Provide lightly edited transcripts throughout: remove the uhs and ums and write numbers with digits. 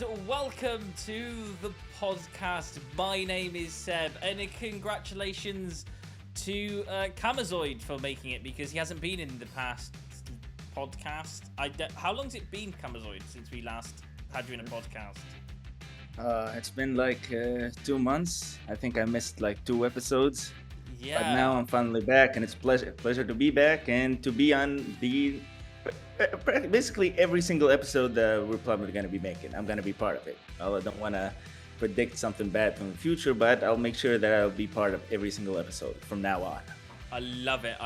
and welcome to the podcast. My name is Seb, and congratulations to Kamazoid for making it, because he hasn't been in the past podcast. How long's it been, Kamazoid, since we last had you in a podcast? It's been like 2 months. I think I missed like 2 episodes. Yeah. But now I'm finally back, and it's pleasure to be back and to be on the basically every single episode that we're probably going to be making. I'm going to be part of it. I don't want to predict something bad from the future, but I'll make sure that I'll be part of every single episode from now on. I love it.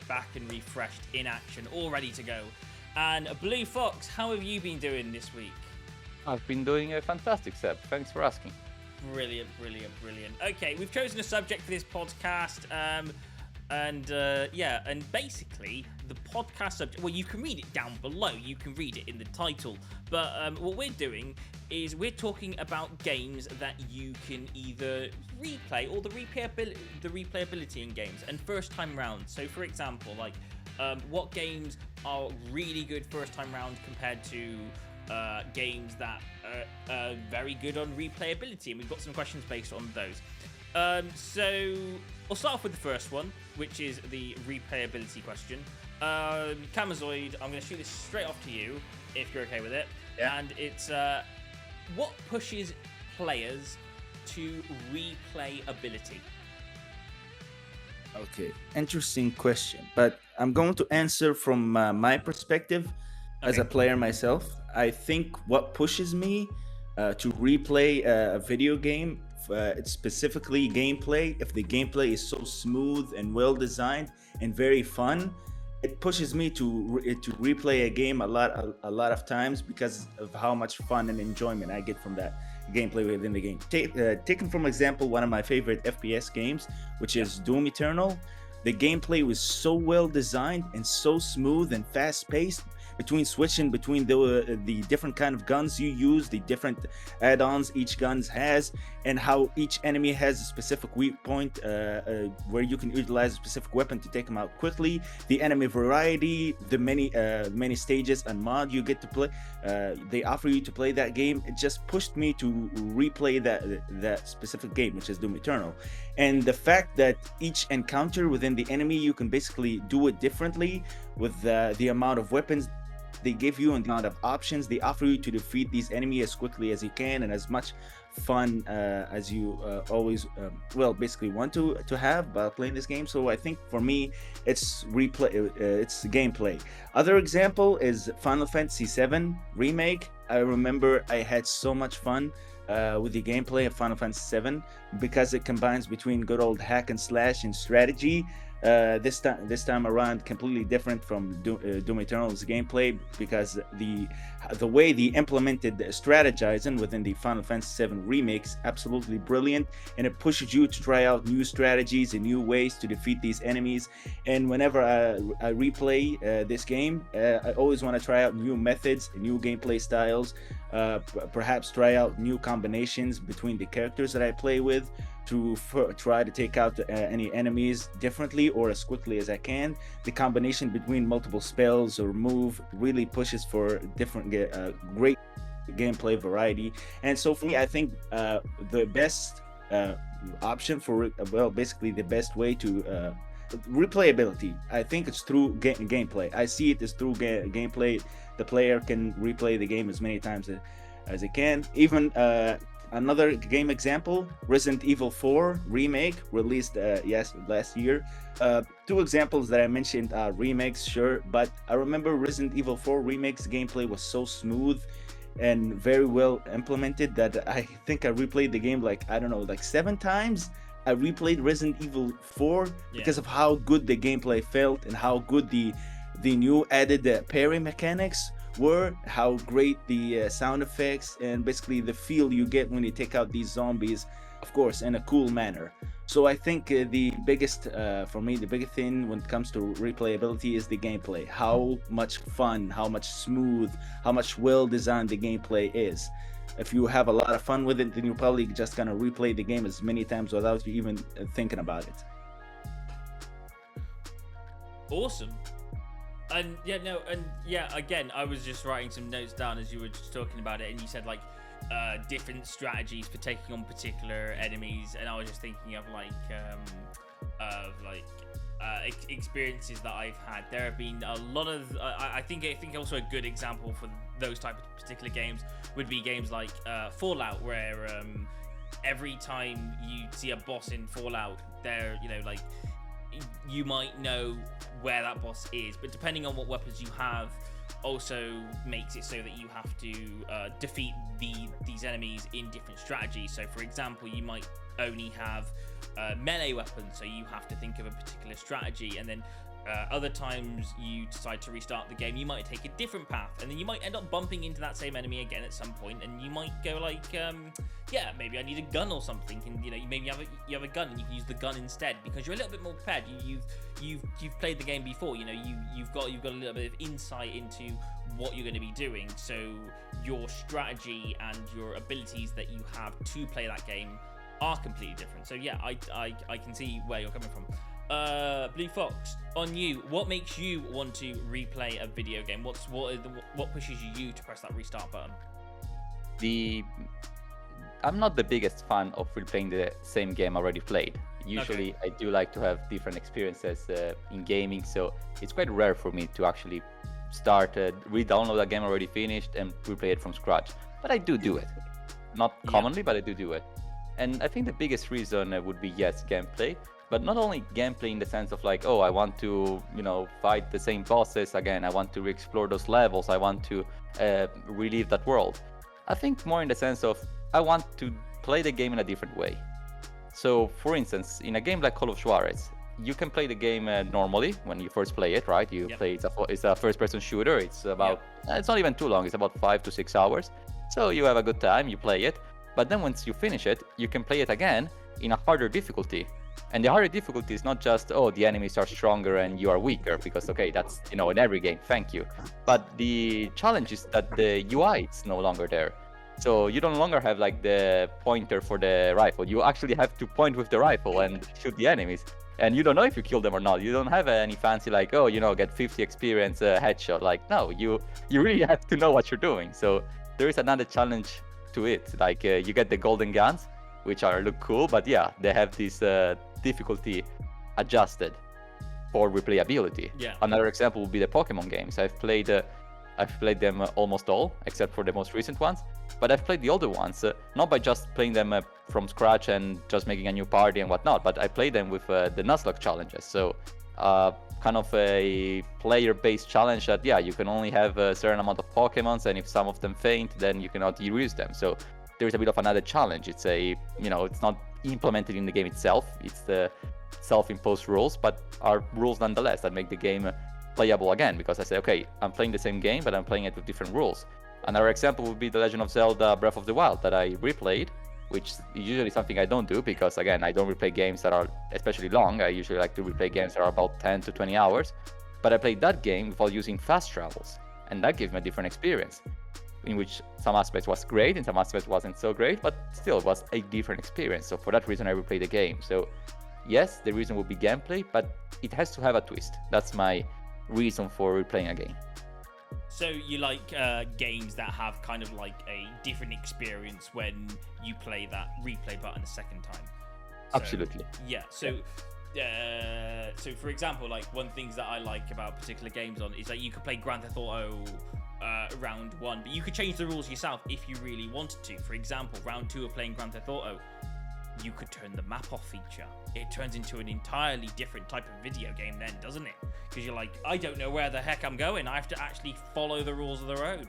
Back and refreshed, in action, all ready to go. And Blue Fox, how have you been doing this week? I've been doing a fantastic, Seb. Thanks for asking. Brilliant. Okay, we've chosen a subject for this podcast. And basically the podcast subject, well, you can read it down below, you can read it in the title, but what we're doing is we're talking about games that you can either replay or the replayability in games and first time round. So for example, like what games are really good first time round compared to games that are very good on replayability, and we've got some questions based on those. So we'll start off with the first one, which is the replayability question. Kamazoid, I'm going to shoot this straight off to you, if you're okay with it. Yeah. And it's, what pushes players to replayability? Okay, interesting question, but I'm going to answer from my perspective as a player myself. I think what pushes me to replay a video game, it's specifically gameplay. If the gameplay is so smooth and well designed and very fun, it pushes me to replay a game a lot of times because of how much fun and enjoyment I get from that gameplay within the game. Taken from example, one of my favorite FPS games, which is Doom Eternal. The gameplay was so well designed and so smooth and fast paced. Between switching between the different kind of guns you use, the different add-ons each gun has, and how each enemy has a specific weak point where you can utilize a specific weapon to take them out quickly, the enemy variety, the many stages and mod you get to play, they offer you to play that game. It just pushed me to replay that specific game, which is Doom Eternal. And the fact that each encounter within the enemy, you can basically do it differently with the amount of weapons they give you and the amount of options they offer you to defeat these enemies as quickly as you can and as much fun as you always basically want to have by playing this game. So I think for me it's it's gameplay. Other example is Final Fantasy VII Remake. I remember I had so much fun with the gameplay of Final Fantasy VII because it combines between good old hack and slash and strategy. This time around, completely different from Doom Eternal's gameplay, because the way they implemented strategizing within the Final Fantasy VII remakes absolutely brilliant, and it pushes you to try out new strategies and new ways to defeat these enemies. And whenever I replay this game, I always want to try out new methods, new gameplay styles, perhaps try out new combinations between the characters that I play with, to try to take out any enemies differently or as quickly as I can. The combination between multiple spells or move really pushes for different great gameplay variety. And so for me, I think the best option for basically the best way to replayability, I think it's through gameplay. I see it as through gameplay. The player can replay the game as many times as they can. Even another game example, Resident Evil 4 Remake, released last year. 2 examples that I mentioned are remakes, sure, but I remember Resident Evil 4 Remake's gameplay was so smooth and very well implemented that I think I replayed the game like 7 times. I replayed Resident Evil 4 because of how good the gameplay felt and how good the new added parry mechanics were, how great the sound effects and basically the feel you get when you take out these zombies, of course, in a cool manner. So I think the biggest thing when it comes to replayability is the gameplay. How much fun, how much smooth, how much well designed the gameplay is. If you have a lot of fun with it, then you're probably just gonna replay the game as many times without you even thinking about it. Awesome. And again, I was just writing some notes down as you were just talking about it, and you said like different strategies for taking on particular enemies, and I was just thinking of experiences that I've had. There have been a lot of I think also a good example for those type of particular games would be games like Fallout, where every time you see a boss in Fallout, there you might know where that boss is, but depending on what weapons you have also makes it so that you have to defeat these enemies in different strategies. So for example, you might only have melee weapons, so you have to think of a particular strategy, and then other times you decide to restart the game, you might take a different path, and then you might end up bumping into that same enemy again at some point, and you might go like, maybe I need a gun or something, and maybe you have a gun and you can use the gun instead because you're a little bit more prepared. You've played the game before, you've got a little bit of insight into what you're going to be doing, so your strategy and your abilities that you have to play that game are completely different. So yeah, I can see where you're coming from. Blue Fox, on you, what makes you want to replay a video game? What pushes you to press that restart button? I'm not the biggest fan of replaying the same game already played. Usually I do like to have different experiences in gaming, so it's quite rare for me to actually start re-download a game already finished and replay it from scratch, but I do it. Not commonly, but I do it. And I think the biggest reason would be, yes, gameplay. But not only gameplay in the sense of like, oh, I want to, fight the same bosses again. I want to re-explore those levels. I want to relive that world. I think more in the sense of I want to play the game in a different way. So, for instance, in a game like Call of Juarez, you can play the game normally when you first play it, right? You play it's a first-person shooter. It's about it's not even too long. It's about 5 to 6 hours. So you have a good time. You play it. But then once you finish it, you can play it again in a harder difficulty. And the harder difficulty is not just, the enemies are stronger and you are weaker, because, that's, in every game, thank you. But the challenge is that the UI is no longer there. So you no longer have, like, the pointer for the rifle. You actually have to point with the rifle and shoot the enemies. And you don't know if you kill them or not. You don't have any fancy, like, get 50 experience headshot. Like, no, you really have to know what you're doing. So there is another challenge to it. Like, you get the golden guns, which look cool, but yeah, they have this difficulty adjusted for replayability. Another example would be the Pokemon games. I've played them almost all, except for the most recent ones. But I've played the older ones, not by just playing them from scratch and just making a new party and whatnot, but I played them with the Nuzlocke challenges. So kind of a player-based challenge that, you can only have a certain amount of Pokemons, and if some of them faint, then you cannot reuse them. So there's a bit of another challenge. It's it's not implemented in the game itself. It's the self-imposed rules, but are rules nonetheless that make the game playable again, because I say, okay, I'm playing the same game, but I'm playing it with different rules. Another example would be The Legend of Zelda Breath of the Wild that I replayed, which is usually something I don't do because, again, I don't replay games that are especially long. I usually like to replay games that are about 10 to 20 hours. But I played that game while using fast travels, and that gave me a different experience, in which some aspects was great and some aspects wasn't so great, but still it was a different experience. So for that reason, I replay the game. So yes, the reason would be gameplay, but it has to have a twist. That's my reason for replaying a game. So you like games that have kind of like a different experience when you play that replay button a second time? So, absolutely. Yeah. So for example, like one things that I like about particular games is that you could play Grand Theft Auto round 1, but you could change the rules yourself if you really wanted to. For example, round 2 of playing Grand Theft Auto, you could turn the map off feature. It turns into an entirely different type of video game then, doesn't it? Because you're like, I don't know where the heck I'm going. I have to actually follow the rules of the road.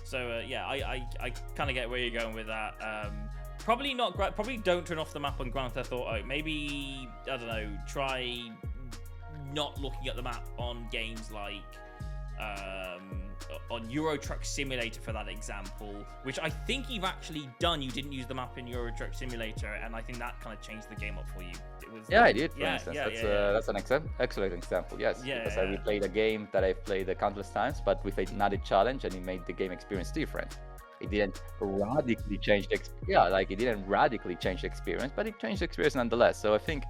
So I kind of get where you're going with that. Probably not. Probably don't turn off the map on Grand Theft Auto. Maybe, I don't know, try not looking at the map on games like on Euro Truck Simulator, for that example, which I think you've actually done. You didn't use the map in Euro Truck Simulator, and I think that kind of changed the game up for you. It was, I did, for instance. That's an excellent example, yes. Because I replayed a game that I've played countless times, but with another challenge, and it made the game experience different. It didn't radically change the experience, but it changed the experience nonetheless. So I think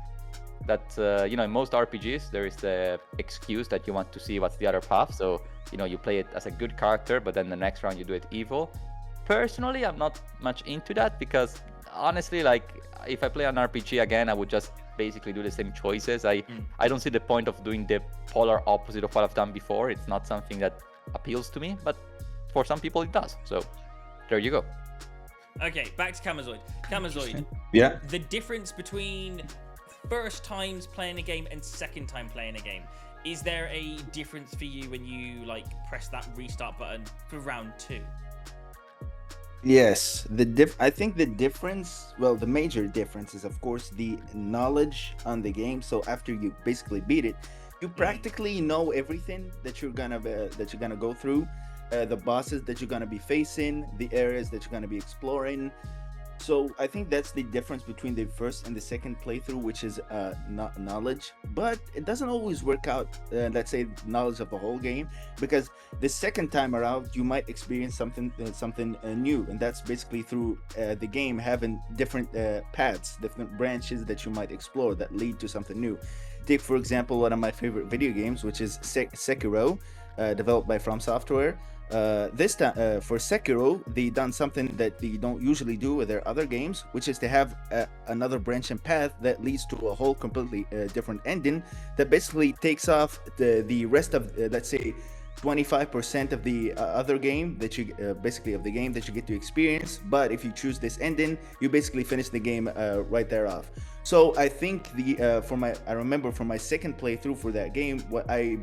that in most RPGs there is the excuse that you want to see what's the other path. So you play it as a good character, but then the next round you do it evil. Personally, I'm not much into that because honestly, like if I play an RPG again, I would just basically do the same choices. I don't see the point of doing the polar opposite of what I've done before. It's not something that appeals to me, but for some people it does. So there you go. Okay, back to Kamazoid. Kamazoid, Yeah. the difference between first times playing a game and second time playing a game. Is there a difference for you when you like press that restart button for round 2? Yes, I think the difference, well, the major difference is of course the knowledge on the game. So after you basically beat it, you practically know everything that you're gonna go through, the bosses that you're gonna be facing, the areas that you're gonna be exploring. So I think that's the difference between the first and the second playthrough, which is knowledge. But it doesn't always work out, let's say, knowledge of the whole game, because the second time around you might experience something new, and that's basically through the game having different paths, different branches that you might explore that lead to something new. Take, for example, one of my favorite video games, which is Sekiro, developed by From Software. This time for Sekiro, they done something that they don't usually do with their other games, which is to have another branch and path that leads to a whole completely different ending that basically takes off the rest of let's say 25% of the other game that you basically of the game that you get to experience. But if you choose this ending, you basically finish the game right there off. So I think I remember for my second playthrough for that game, I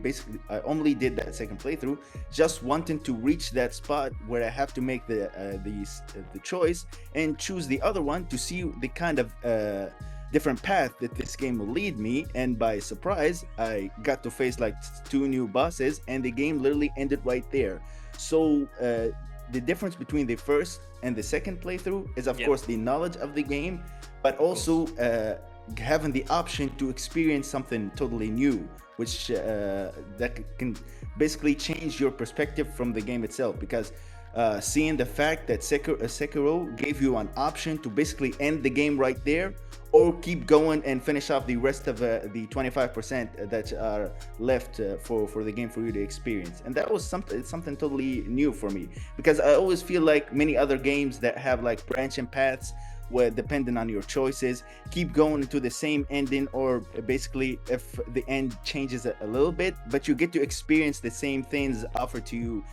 only did that second playthrough just wanting to reach that spot where I have to make the choice and choose the other one to see the kind of different path that this game will lead me. And by surprise, I got to face like 2 new bosses, and the game literally ended right there. So the difference between the first and the second playthrough is of course the knowledge of the game, but also having the option to experience something totally new, which that can basically change your perspective from the game itself. Because seeing the fact that Sekiro gave you an option to basically end the game right there, or keep going and finish off the rest of the 25% that are left for the game for you to experience. And that was something totally new for me, because I always feel like many other games that have like branching paths where, depending on your choices, keep going into the same ending, or basically if the end changes a little bit, but you get to experience the same things offered to you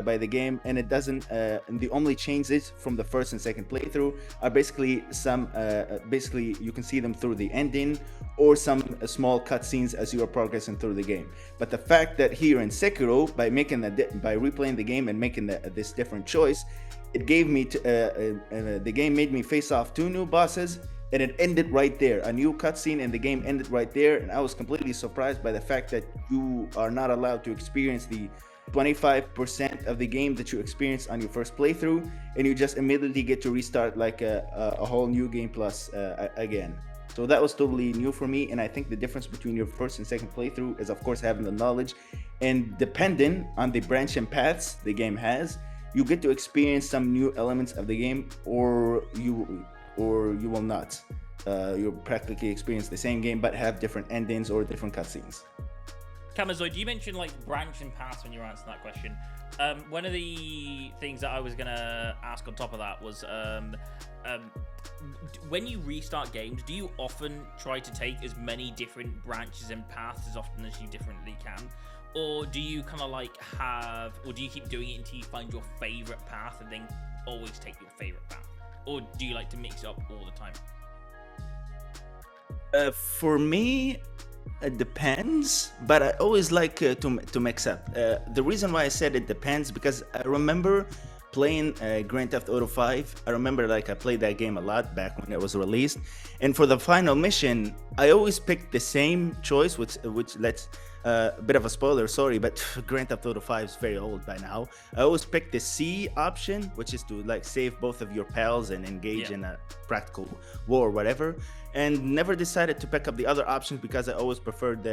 by the game. And it doesn't and the only changes from the first and second playthrough are basically basically you can see them through the ending, or some small cutscenes as you are progressing through the game. But the fact that here in Sekiro, by replaying the game and making this different choice, it gave me the game made me face off 2 new bosses, and it ended right there. A new cutscene and the game ended right there. And I was completely surprised by the fact that you are not allowed to experience the 25% of the game that you experienced on your first playthrough, and you just immediately get to restart like a whole new game plus again. So that was totally new for me. And I think the difference between your first and second playthrough is of course having the knowledge, and depending on the branch and paths the game has, you get to experience some new elements of the game, or you will not. You'll practically experience the same game but have different endings or different cutscenes. Kamazoid, you mentioned like branch and path when you were answering that question. One of the things that I was gonna ask on top of that was, when you restart games, do you often try to take as many different branches and paths as often as you differently can? Or do you kind of like or do you keep doing it until you find your favorite path and then always take your favorite path? Or do you like to mix it up all the time? For me, it depends, but I always like to mix up. The reason why I said it depends, because I remember playing Grand Theft Auto 5. I remember like I played that game a lot back when it was released, and for the final mission, I always picked the same choice, which let's a bit of a spoiler, sorry, but Grand Theft Auto 5 is very old by now. I always picked the C option, which is to like save both of your pals and engage in a practical war or whatever, and never decided to pick up the other options because I always preferred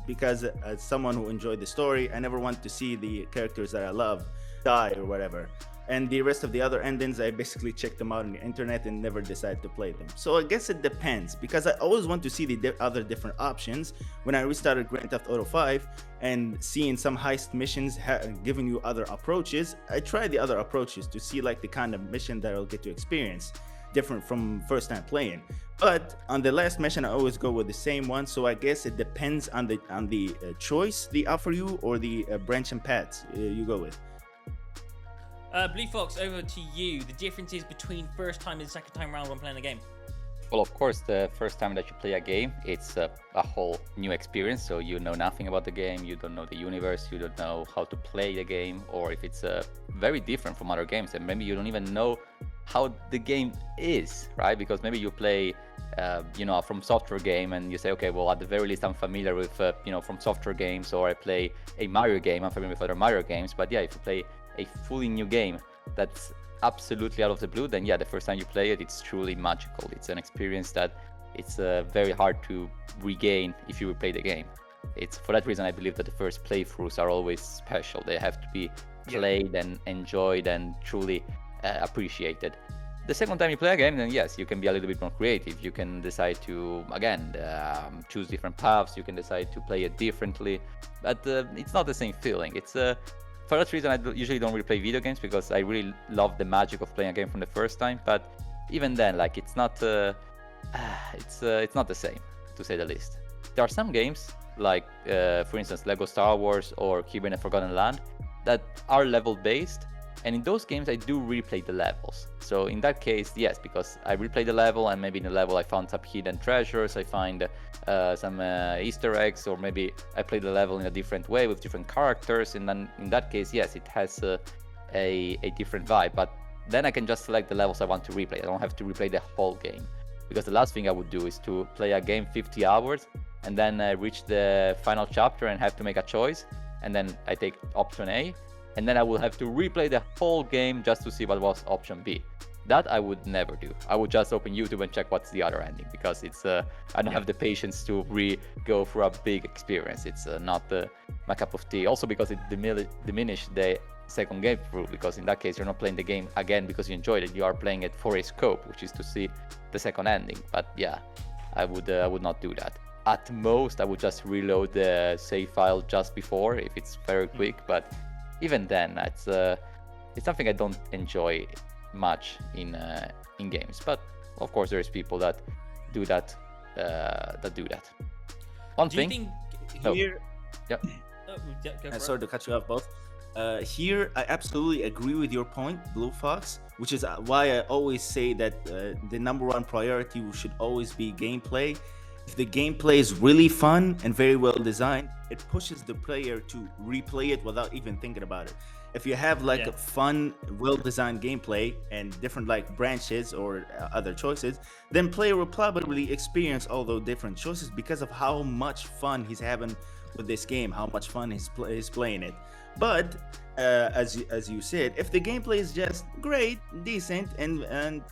because as someone who enjoyed the story, I never want to see the characters that I love die or whatever. and the rest of the other endings, I basically checked them out on the internet and never decided to play them. So I guess it depends, because I always want to see the other different options. When I restarted Grand Theft Auto 5 and seeing some heist missions giving you other approaches, I tried the other approaches to see like the kind of mission that I'll get to experience, different from first time playing. But on the last mission, I always go with the same one. So I guess it depends on the choice they offer you, or the branching paths you go with. Blue Fox, over to you. The differences between first time and second time round when playing a game. Well, of course, the first time that you play a game, it's a whole new experience. So you know nothing about the game, you don't know the universe, you don't know how to play the game, or if it's very different from other games, and maybe you don't even know how the game is, right? Because maybe you play, a From Software game, and you say, okay, well, at the very least, I'm familiar with, From Software games, or I play a Mario game, I'm familiar with other Mario games. But yeah, if you play a fully new game that's absolutely out of the blue, then yeah, the first time you play it, it's truly magical. It's an experience that it's very hard to regain if you replay the game. It's for that reason I believe that the first playthroughs are always special. They have to be played and enjoyed and truly appreciated. The second time you play a game, then yes, you can be a little bit more creative. You can decide to, again, choose different paths. You can decide to play it differently, but it's not the same feeling. It's for that reason, I usually don't really play video games, because I really love the magic of playing a game from the first time. But even then, like, it's not it's not the same, to say the least. There are some games, like for instance, Lego Star Wars or Kirby and the Forgotten Land, that are level based. And in those games, I do replay the levels. So in that case, yes, because I replay the level, and maybe in the level I found some hidden treasures, I find some Easter eggs, or maybe I play the level in a different way with different characters. And then in that case, yes, it has a different vibe. But then I can just select the levels I want to replay. I don't have to replay the whole game. Because the last thing I would do is to play a game 50 hours and then reach the final chapter and have to make a choice. And then I take option A. And then I will have to replay the whole game just to see what was option B. That I would never do. I would just open YouTube and check what's the other ending, because it's I don't have the patience to go through a big experience. It's not my cup of tea. Also because it diminishes the second game through, because in that case you're not playing the game again because you enjoyed it. You are playing it for a scope, which is to see the second ending. But yeah, I would not do that. At most, I would just reload the save file just before, if it's very quick. But even then, it's something I don't enjoy much in games. But of course, there's people that do that. One Do thing. you think Here, go for it. sorry to cut you off both. Here, I absolutely agree with your point, Blue Fox, which is why I always say that the number one priority should always be gameplay. If the gameplay is really fun and very well designed, it pushes the player to replay it without even thinking about it. If you have like a fun, well-designed gameplay and different like branches or other choices, then player will probably experience all those different choices because of how much fun he's having with this game, how much fun he's playing it. But as you said, if the gameplay is just great, decent, and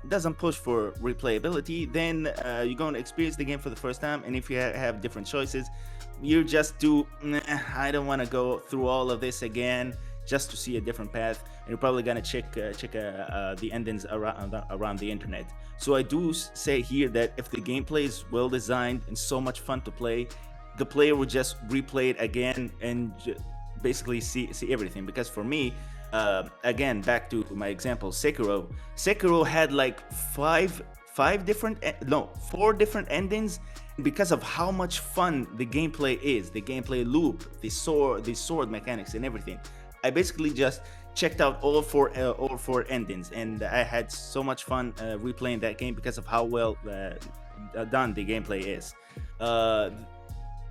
doesn't push for replayability, then you're going to experience the game for the first time. And if you have different choices, you just do, I don't want to go through all of this again just to see a different path. And you're probably going to check the endings around the internet. So I do say here that if the gameplay is well designed and so much fun to play, the player will just replay it again and basically see everything. Because for me, again, back to my example, Sekiro had like four different endings because of how much fun the gameplay is, the gameplay loop, the sword mechanics and everything. I basically just checked out all four endings, and I had so much fun replaying that game because of how well done the gameplay is.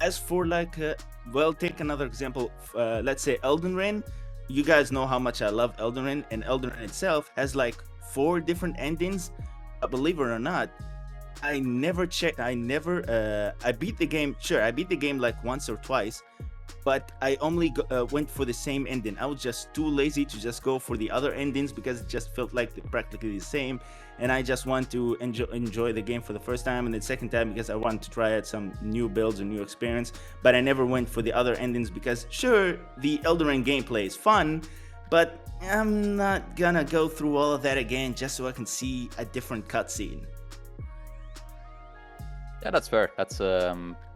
As for like, take another example. Let's say Elden Ring. You guys know how much I love Elden Ring, and Elden Ring itself has like 4 different endings. Believe it or not, I never checked. I beat the game. Sure, I beat the game like once or twice, but I only went for the same ending. I was just too lazy to just go for the other endings because it just felt like practically the same. And I just want to enjoy the game for the first time, and the second time because I want to try out some new builds and new experience. But I never went for the other endings because, sure, the Elden Ring gameplay is fun, but I'm not gonna go through all of that again just so I can see a different cutscene. Yeah, that's fair. That's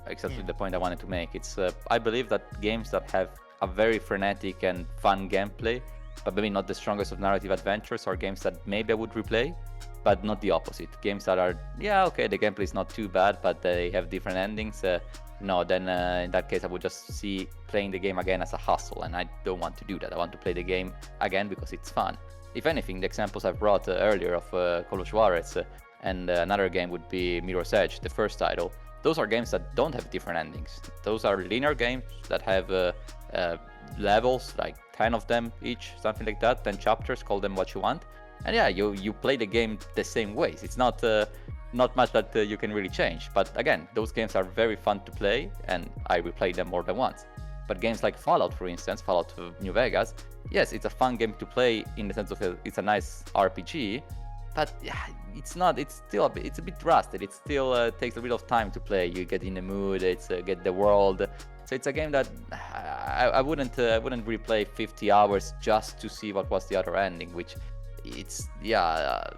exactly the point I wanted to make. It's I believe that games that have a very frenetic and fun gameplay, but maybe not the strongest of narrative adventures, are games that maybe I would replay, but not the opposite. Games that are, yeah, okay, the gameplay is not too bad, but they have different endings. No, then in that case, I would just see playing the game again as a hustle, and I don't want to do that. I want to play the game again because it's fun. If anything, the examples I brought earlier of Call of Juarez and another game would be Mirror's Edge, the first title. Those are games that don't have different endings. Those are linear games that have levels, like 10 of them each, something like that, 10 chapters, call them what you want. And yeah, you play the game the same ways. It's not much that you can really change. But again, those games are very fun to play, and I replayed them more than once. But games like Fallout, for instance, Fallout New Vegas, yes, it's a fun game to play in the sense of it's a nice RPG, but yeah, it's a bit rusted. It still takes a bit of time to play. You get in the mood, get the world. So it's a game that I wouldn't replay 50 hours just to see what was the other ending, which it's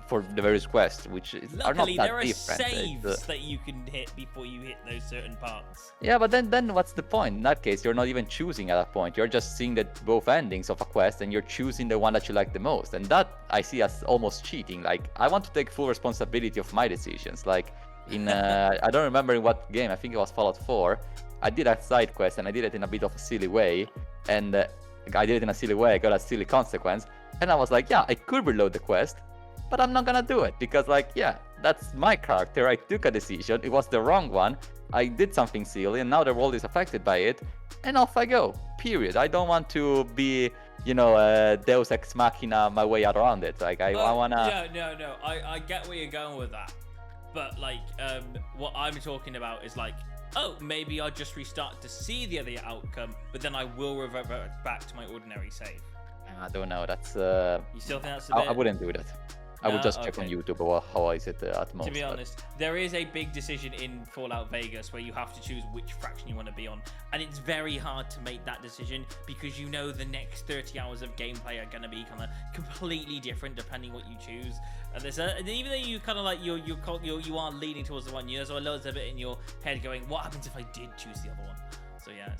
for the various quests, which are not that different. Luckily, there are saves that you can hit before you hit those certain parts. Yeah, but then what's the point? In that case, you're not even choosing at that point. You're just seeing both endings of a quest, and you're choosing the one that you like the most. And that I see as almost cheating. Like, I want to take full responsibility of my decisions. Like in I don't remember in what game. I think it was Fallout 4. I did a side quest, and I did it in a bit of a silly way. And I did it in a silly way. I got a silly consequence. And I was like, yeah, I could reload the quest, but I'm not gonna do it because, like, yeah, that's my character. I took a decision. It was the wrong one. I did something silly, and now the world is affected by it. And off I go. Period. I don't want to be, Deus Ex Machina my way around it. Like, I wanna. No. I get where you're going with that, but like, what I'm talking about is like, oh, maybe I'll just restart to see the other outcome, but then I will revert back to my ordinary save. I don't know. That's You still think that's a bit? I wouldn't do that. I would just check on YouTube about how is it at most. To be honest, there is a big decision in Fallout Vegas where you have to choose which faction you want to be on, and it's very hard to make that decision because the next 30 hours of gameplay are going to be kind of completely different depending what you choose. And even though you kind of like you are leaning towards the one, there's a little bit in your head going, what happens if I did choose the other one? So yeah.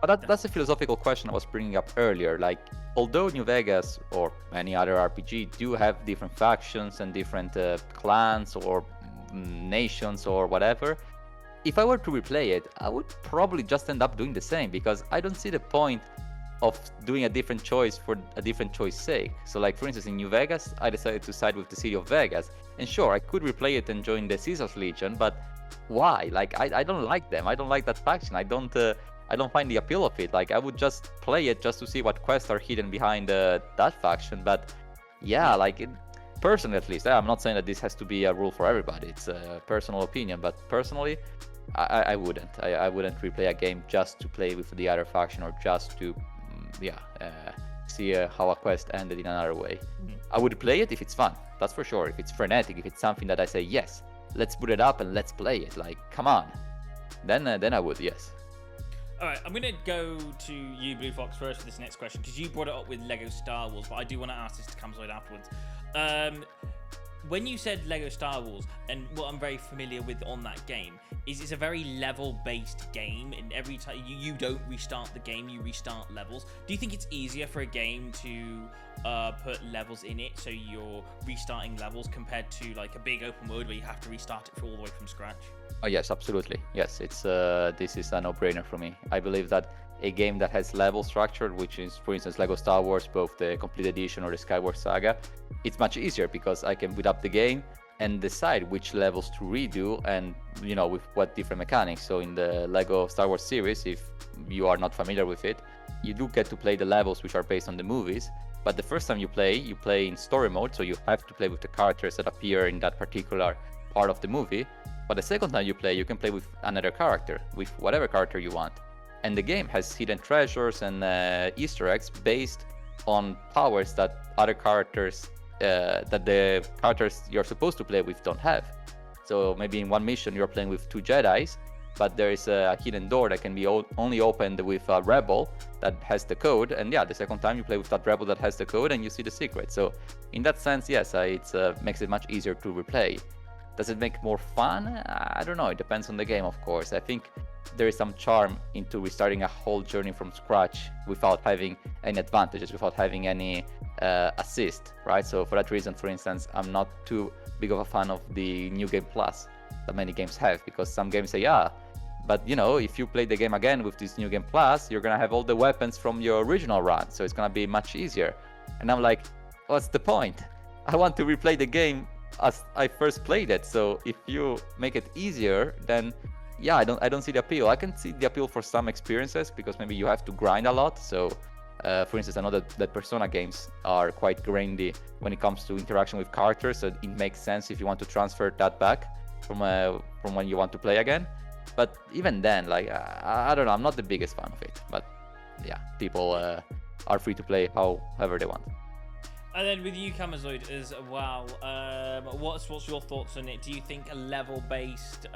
But that's a philosophical question I was bringing up earlier. Like, although New Vegas or any other RPG do have different factions and different clans or nations or whatever, if I were to replay it, I would probably just end up doing the same because I don't see the point of doing a different choice for a different choice's sake. So, like, for instance, in New Vegas, I decided to side with the city of Vegas. And sure, I could replay it and join the Caesar's Legion, but why? Like, I don't like them. I don't like that faction. I don't find the appeal of it. Like, I would just play it just to see what quests are hidden behind that faction. But yeah, like, personally at least, I'm not saying that this has to be a rule for everybody. It's a personal opinion. But personally, I wouldn't. I wouldn't replay a game just to play with the other faction or just to, see how a quest ended in another way. I would play it if it's fun. That's for sure. If it's frenetic, if it's something that I say, yes, let's put it up and let's play it. Like, come on. Then I would, yes. All right, I'm going to go to you, Blue Fox, first for this next question, because you brought it up with Lego Star Wars, but I do want to ask this to Camzoid afterwards. When you said Lego Star Wars, and what I'm very familiar with on that game, is it's a very level-based game, and every time you don't restart the game, you restart levels. Do you think it's easier for a game to put levels in it, so you're restarting levels, compared to like a big open world where you have to restart it all the way from scratch? Oh yes, absolutely. Yes, it's this is a no-brainer for me. I believe that a game that has level structure, which is, for instance, Lego Star Wars, both the Complete Edition or the Skyward Saga, it's much easier because I can boot up the game and decide which levels to redo and, with what different mechanics. So in the Lego Star Wars series, if you are not familiar with it, you do get to play the levels which are based on the movies. But the first time you play in story mode, so you have to play with the characters that appear in that particular part of the movie. But the second time you can play with another character, with whatever character you want. And the game has hidden treasures and Easter eggs based on powers that other characters, that the characters you're supposed to play with don't have. So maybe in one mission you're playing with two Jedis, but there is a hidden door that can be only opened with a rebel that has the code, and the second time you play with that rebel that has the code and you see the secret. So in that sense, yes, it makes it much easier to replay. Does it make more fun? I don't know, it depends on the game, of course. I think there is some charm into restarting a whole journey from scratch without having any advantages, without having any assist, right? So for that reason, for instance, I'm not too big of a fan of the New Game Plus that many games have, because some games say, but if you play the game again with this New Game Plus, you're gonna have all the weapons from your original run, so it's gonna be much easier. And I'm like, what's the point? I want to replay the game as I first played it. So if you make it easier, then I don't see the appeal. I can see the appeal for some experiences, because maybe you have to grind a lot. So for instance, I know that Persona games are quite grindy when it comes to interaction with characters, so it makes sense if you want to transfer that back from when you want to play again. But even then, I don't know, I'm not the biggest fan of it. But people are free to play however they want. And then with you, Kamazoid, as well, what's your thoughts on it? Do you think level-based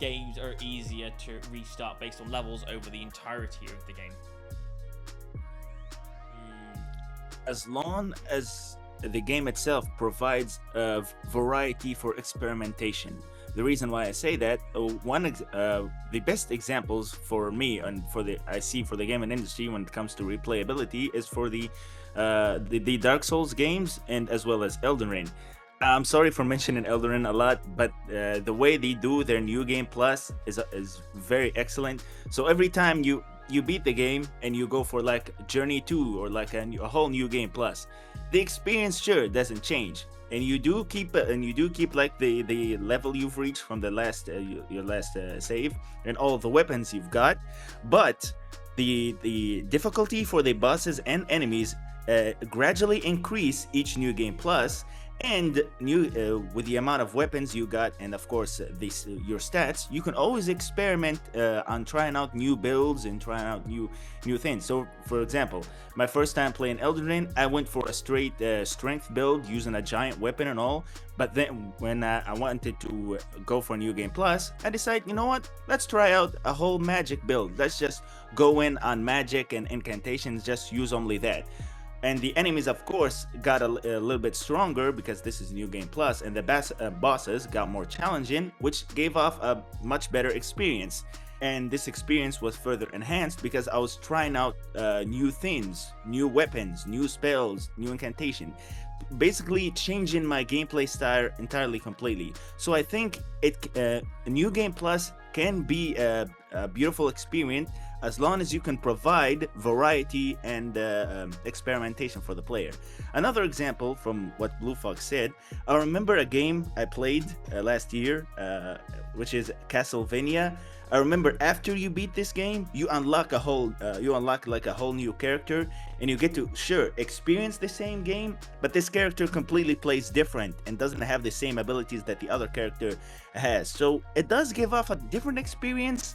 games are easier to restart based on levels over the entirety of the game? As long as the game itself provides a variety for experimentation. The reason why I say that, the best examples for me and I see for the gaming industry when it comes to replayability is for the Dark Souls games and as well as Elden Ring. I'm sorry for mentioning Elden Ring a lot, but the way they do their New Game Plus is very excellent. So every time you beat the game and you go for like Journey 2 or like a whole New Game Plus, the experience sure doesn't change, and you do keep like the level you've reached from the last your last save and all the weapons you've got, but the difficulty for the bosses and enemies gradually increase each New Game Plus. And with the amount of weapons you got, and of course your stats, you can always experiment on trying out new builds and trying out new things. So, for example, my first time playing Elden Ring, I went for a straight strength build using a giant weapon and all. But then when I wanted to go for New Game Plus, I decided, you know what? Let's try out a whole magic build. Let's just go in on magic and incantations, just use only that. And the enemies, of course, got a little bit stronger because this is New Game Plus, and the bosses got more challenging, which gave off a much better experience. And this experience was further enhanced because I was trying out new things, new weapons, new spells, new incantation, basically changing my gameplay style entirely, completely. So I think a New Game Plus can be a beautiful experience as long as you can provide variety and experimentation for the player. Another example from what Blue Fox said, I remember a game I played last year, which is Castlevania. I remember after you beat this game, you unlock like a whole new character, and you get to experience the same game, but this character completely plays different and doesn't have the same abilities that the other character has. So it does give off a different experience,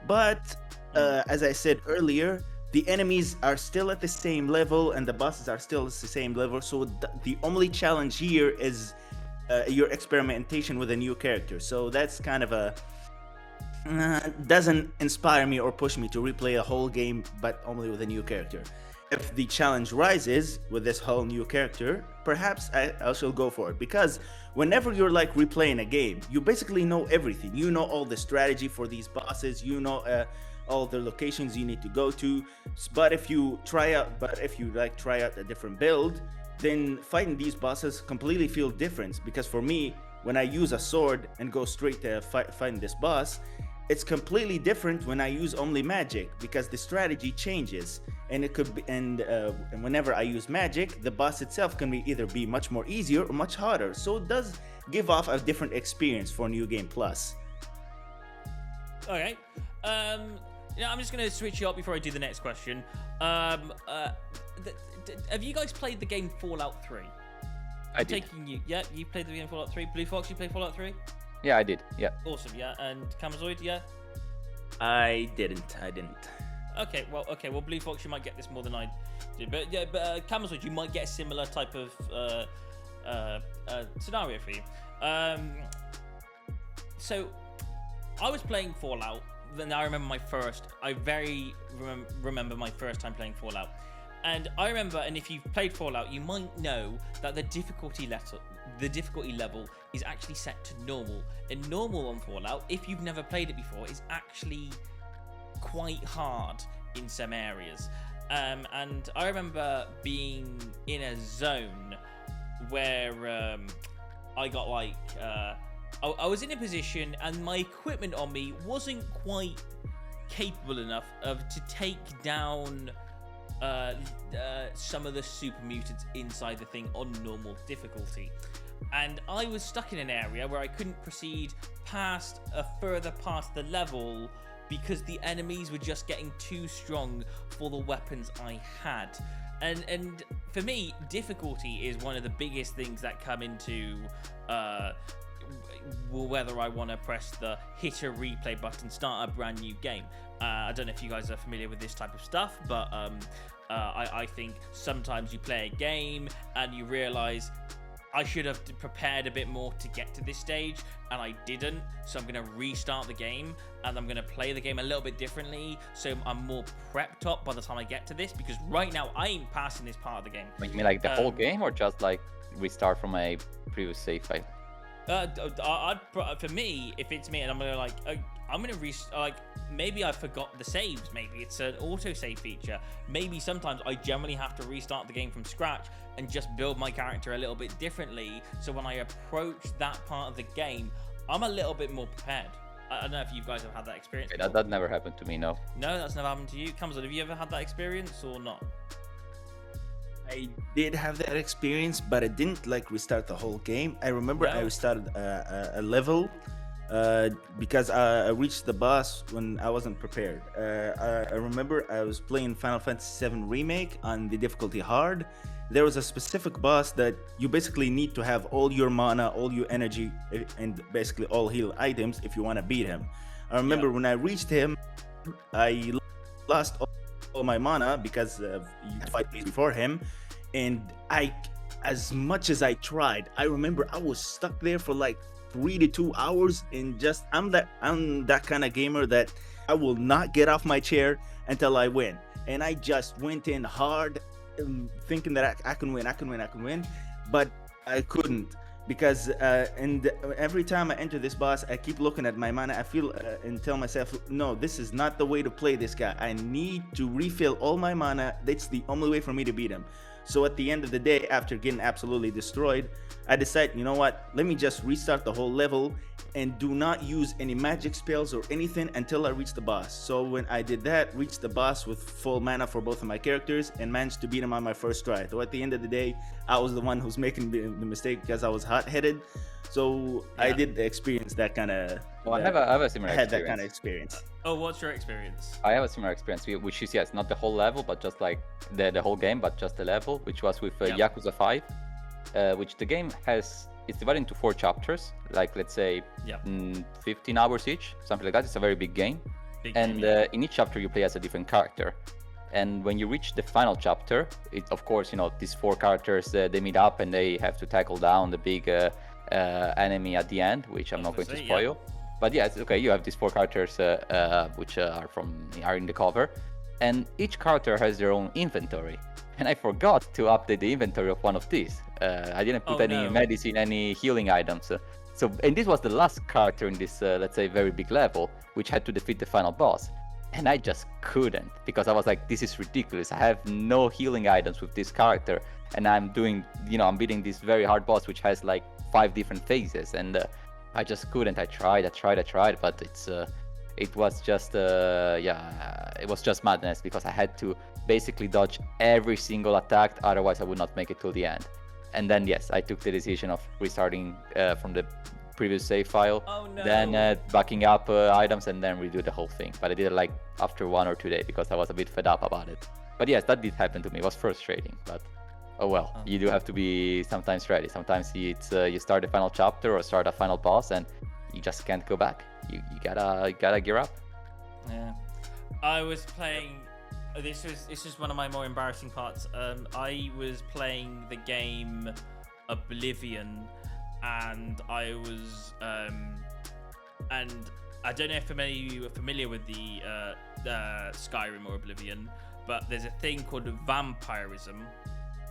but as I said earlier, the enemies are still at the same level and the bosses are still at the same level. So the only challenge here is your experimentation with a new character. So that's kind of doesn't inspire me or push me to replay a whole game, but only with a new character. If the challenge rises with this whole new character, perhaps I shall go for it, because whenever you're like replaying a game, you basically know everything. You know all the strategy for these bosses, you know all the locations you need to go to. But if you try out a different build, then fighting these bosses completely feel different. Because for me, when I use a sword and go straight to fighting this boss, it's completely different when I use only magic, because the strategy changes, and it could be, and whenever I use magic, the boss itself can either be much more easier or much harder. So it does give off a different experience for New Game Plus. Okay. I'm just going to switch you up before I do the next question. Have you guys played the game Fallout 3? I did. You played the game Fallout 3. Blue Fox, you played Fallout 3? Yeah, I did. Yeah. Awesome. Yeah, and Kamazoid, yeah. I didn't. Okay. Well, Blue Fox, you might get this more than I did, but Kamazoid, you might get a similar type of scenario for you. So, I was playing Fallout. Then I remember remember my first time playing Fallout. And I remember, and if you've played Fallout, you might know that the difficulty level is actually set to normal. And normal on Fallout, if you've never played it before, is actually quite hard in some areas. And I remember being in a zone where I got like I was in a position and my equipment on me wasn't quite capable enough to take down some of the super mutants inside the thing on normal difficulty. And I was stuck in an area where I couldn't proceed past a further part of the level because the enemies were just getting too strong for the weapons I had. And for me, difficulty is one of the biggest things that come into whether I want to press the hit a replay button, start a brand new game. I don't know if you guys are familiar with this type of stuff, but I think sometimes you play a game and you realize I should have prepared a bit more to get to this stage, and I didn't, so I'm going to restart the game, and I'm going to play the game a little bit differently, so I'm more prepped up by the time I get to this, because right now I ain't passing this part of the game. You mean like the whole game, or just like restart from a previous save file? For me, if it's me, and I'm gonna maybe I forgot the saves. Maybe it's an auto save feature. Maybe sometimes I generally have to restart the game from scratch and just build my character a little bit differently. So when I approach that part of the game, I'm a little bit more prepared. I don't know if you guys have had that experience. That never happened to me, no. No, that's never happened to you. Kamzad, have you ever had that experience or not? I did have that experience, but I didn't like restart the whole game. I remember I restarted a level because I reached the boss when I wasn't prepared. I remember I was playing Final Fantasy VII Remake on the difficulty hard. There was a specific boss that you basically need to have all your mana, all your energy, and basically all heal items if you want to beat him. I remember when I reached him, I lost all my mana because you fight before him, and as much as I tried, I remember I was stuck there for like 3 to 2 hours, and just I'm that kind of gamer that I will not get off my chair until I win, and I just went in hard, thinking that I can win, but I couldn't, because and every time I enter this boss, I keep looking at my mana. I feel and tell myself, no, this is not the way to play this guy. I need to refill all my mana. That's the only way for me to beat him. So at the end of the day, after getting absolutely destroyed, I decided, you know what, let me just restart the whole level and do not use any magic spells or anything until I reach the boss. So when I did that, reached the boss with full mana for both of my characters and managed to beat him on my first try. So at the end of the day, I was the one who's making the mistake because I was hot-headed. So I did experience that kind of... Well, I have a similar experience. I had that kind of experience. Oh, what's your experience? I have a similar experience, which is, yes, not the whole level, but just like the whole game, but just the level, which was with Yakuza 5, which the game has... It's divided into 4 chapters, like let's say 15 hours each, something like that. It's a very big game. In each chapter you play as a different character. And when you reach the final chapter, of course, these 4 characters, they meet up and they have to tackle down the big enemy at the end, which I'm not going to spoil. But yeah, it's okay. You have these 4 characters which are in the cover, and each character has their own inventory. And I forgot to update the inventory of one of these. I didn't put any medicine, any healing items. And this was the last character in this, let's say, very big level, which had to defeat the final boss. And I just couldn't, because I was like, this is ridiculous. I have no healing items with this character. And I'm doing, I'm beating this very hard boss, which has like 5 different phases. And I just couldn't. I tried, but it was just, it was just madness, because I had to basically dodge every single attack, otherwise I would not make it till the end. And then yes, I took the decision of restarting from the previous save file, then backing up items, and then redo the whole thing. But I did it like after 1 or 2 days, because I was a bit fed up about it. But yes, that did happen to me. It was frustrating, but oh well. You do have to be sometimes ready. Sometimes it's you start the final chapter or start a final boss, and you just can't go back. You gotta gear up. Yeah, I was playing. This is one of my more embarrassing parts. I was playing the game Oblivion, and I was and I don't know if many of you are familiar with the Skyrim or Oblivion, but there's a thing called vampirism,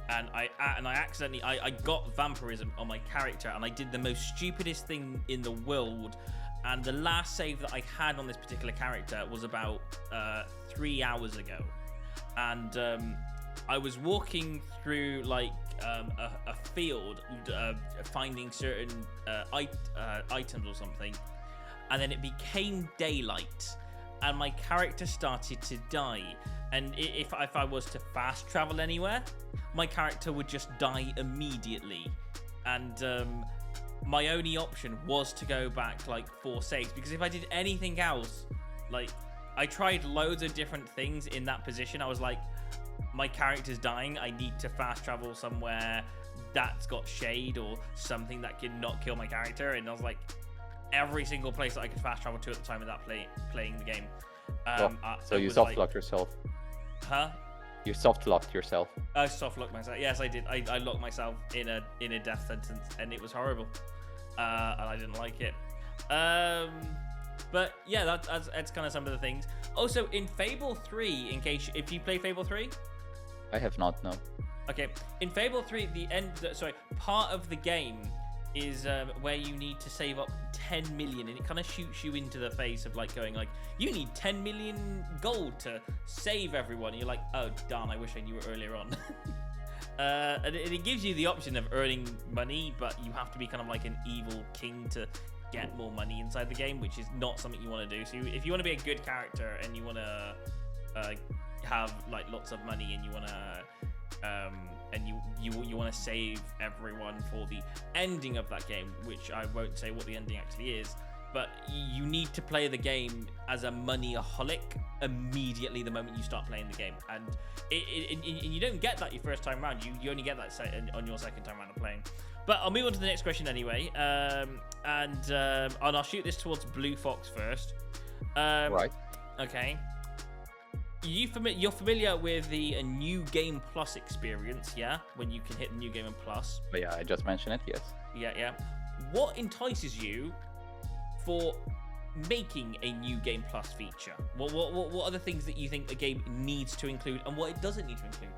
and I accidentally I got vampirism on my character, and I did the most stupidest thing in the world. And the last save that I had on this particular character was about 3 hours ago, and I was walking through like a field, finding certain items or something, and then it became daylight, and my character started to die. And if I was to fast travel anywhere, my character would just die immediately. And my only option was to go back like 4 saves, because if I did anything else, like I tried loads of different things in that position. I was like, my character's dying, I need to fast travel somewhere that's got shade or something that can not kill my character. And I was like, every single place that I could fast travel to at the time of that playing the game. So you soft-locked yourself. Huh? You soft-locked yourself. I soft-locked myself. Yes, I did. I locked myself in a death sentence, and it was horrible. And I didn't like it. But yeah, that's kind of some of the things. Also, in Fable 3, if you play Fable 3? I have not, no. Okay, in Fable 3, part of the game is where you need to save up 10 million, and it kind of shoots you into the face of like going like, you need 10 million gold to save everyone. And you're like, oh darn, I wish I knew it earlier on. And it gives you the option of earning money, but you have to be kind of like an evil king to get more money inside the game, which is not something you want to do. So if you want to be a good character and you want to have like lots of money, and you want to and you want to save everyone for the ending of that game, which I won't say what the ending actually is, but you need to play the game as a money-aholic immediately the moment you start playing the game, and you don't get that your first time around. You only get that on your second time around of playing. But I'll move on to the next question anyway, and I'll shoot this towards Blue Fox first. Right. Okay. You're familiar with the New Game Plus experience, yeah? When you can hit the New Game Plus. But yeah, I just mentioned it, yes. Yeah. What entices you for making a New Game Plus feature? What are the things that you think a game needs to include, and what it doesn't need to include?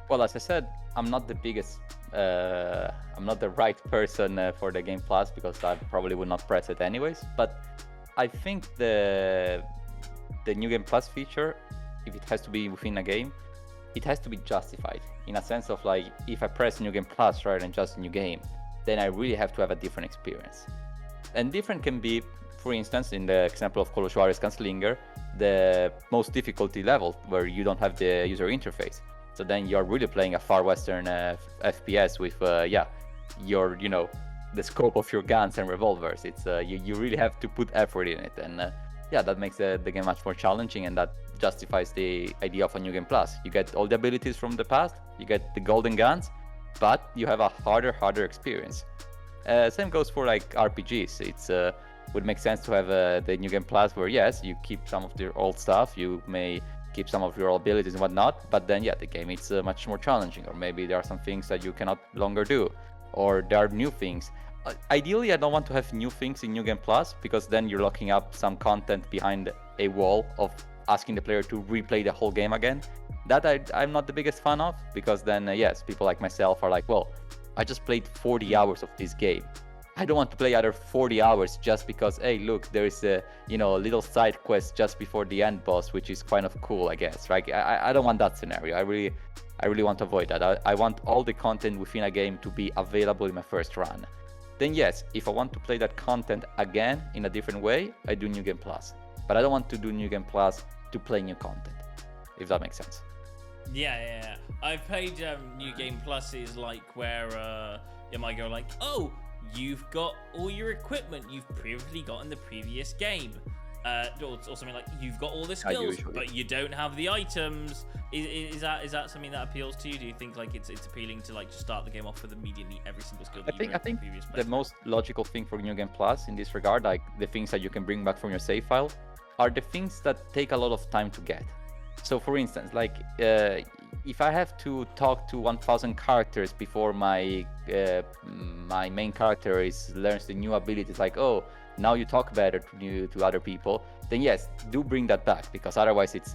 Well, as I said, I'm not the biggest, I'm not the right person for the Game Plus, because I probably would not press it anyways. But I think the New Game Plus feature, if it has to be within a game, it has to be justified in a sense of like, if I press New Game Plus rather than just a new game, then I really have to have a different experience. And different can be, for instance, in the example of Call of Juarez Gunslinger, the most difficulty level where you don't have the user interface. So then you're really playing a far western FPS with, the scope of your guns and revolvers. It's you really have to put effort in it, and that makes the game much more challenging, and that justifies the idea of a New Game Plus. You get all the abilities from the past, you get the golden guns, but you have a harder experience. Same goes for like RPGs. It's would make sense to have the New Game Plus, where yes, you keep some of the old stuff, you may keep some of your abilities and whatnot, but then the game it's much more challenging, or maybe there are some things that you cannot longer do, or there are new things. Ideally, I don't want to have new things in New Game Plus, because then you're locking up some content behind a wall of asking the player to replay the whole game again. That I'm not the biggest fan of, because then yes, people like myself are like, well, I just played 40 hours of this game. I don't want to play other 40 hours just because, hey, look, there is a little side quest just before the end boss, which is kind of cool, I guess. Right? I don't want that scenario. I really want to avoid that. I want all the content within a game to be available in my first run. Then yes, if I want to play that content again in a different way, I do New Game Plus. But I don't want to do New Game Plus to play new content, if that makes sense. Yeah. I've played New Game Plus is like where you might go like, oh, you've got all your equipment you've previously got in the previous game. Or something like, you've got all the skills, but you don't have the items. Is that something that appeals to you? Do you think like it's appealing to like just start the game off with immediately every single skill that I think the most logical thing for New Game Plus in this regard, like the things that you can bring back from your save file, are the things that take a lot of time to get. So for instance, like if I have to talk to 1,000 characters before my main character learns the new abilities, like, oh, now you talk better to other people, then yes, do bring that back, because otherwise it's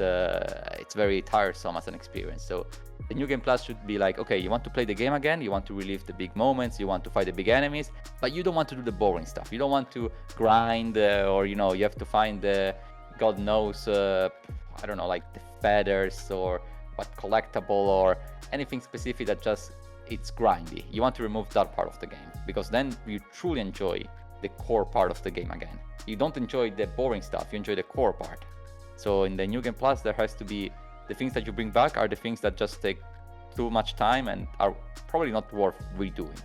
very tiresome as an experience. So the New Game Plus should be like, okay, you want to play the game again, you want to relive the big moments, you want to fight the big enemies, but you don't want to do the boring stuff. You don't want to grind or you have to find the God knows I don't know, like the feathers or what collectible or anything specific that just it's grindy. You want to remove that part of the game, because then you truly enjoy the core part of the game again. You don't enjoy the boring stuff, you enjoy the core part. So in the New Game Plus, there has to be the things that you bring back are the things that just take too much time and are probably not worth redoing.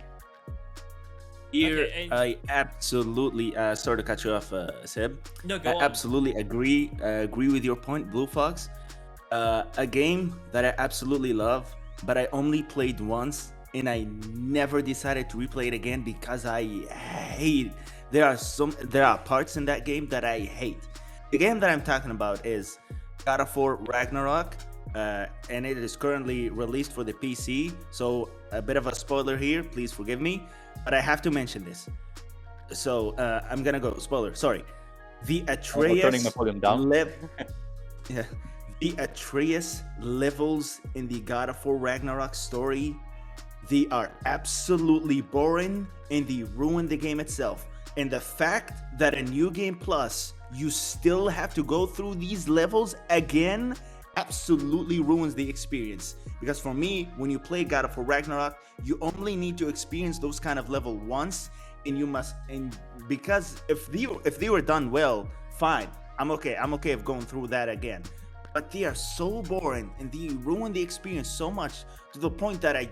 Here, Okay, and- I absolutely sorry to cut you off, Seb. No, go I on. absolutely agree with your point, Blue Fox. A game that I absolutely love, but I only played once, and I never decided to replay it again because I hate it. There are parts in that game that I hate. The game that I'm talking about is God of War Ragnarok, and it is currently released for the PC. So a bit of a spoiler here, please forgive me, but I have to mention this. So I'm gonna go spoiler. Sorry, the turning my volume down. Yeah. The Atreus levels in the God of War Ragnarok story, they are absolutely boring and they ruin the game itself. And the fact that a New Game Plus, you still have to go through these levels again, absolutely ruins the experience. Because for me, when you play God of War Ragnarok, you only need to experience those kind of level once, and because if they were done well, fine. I'm okay of going through that again. But they are so boring and they ruin the experience so much to the point that I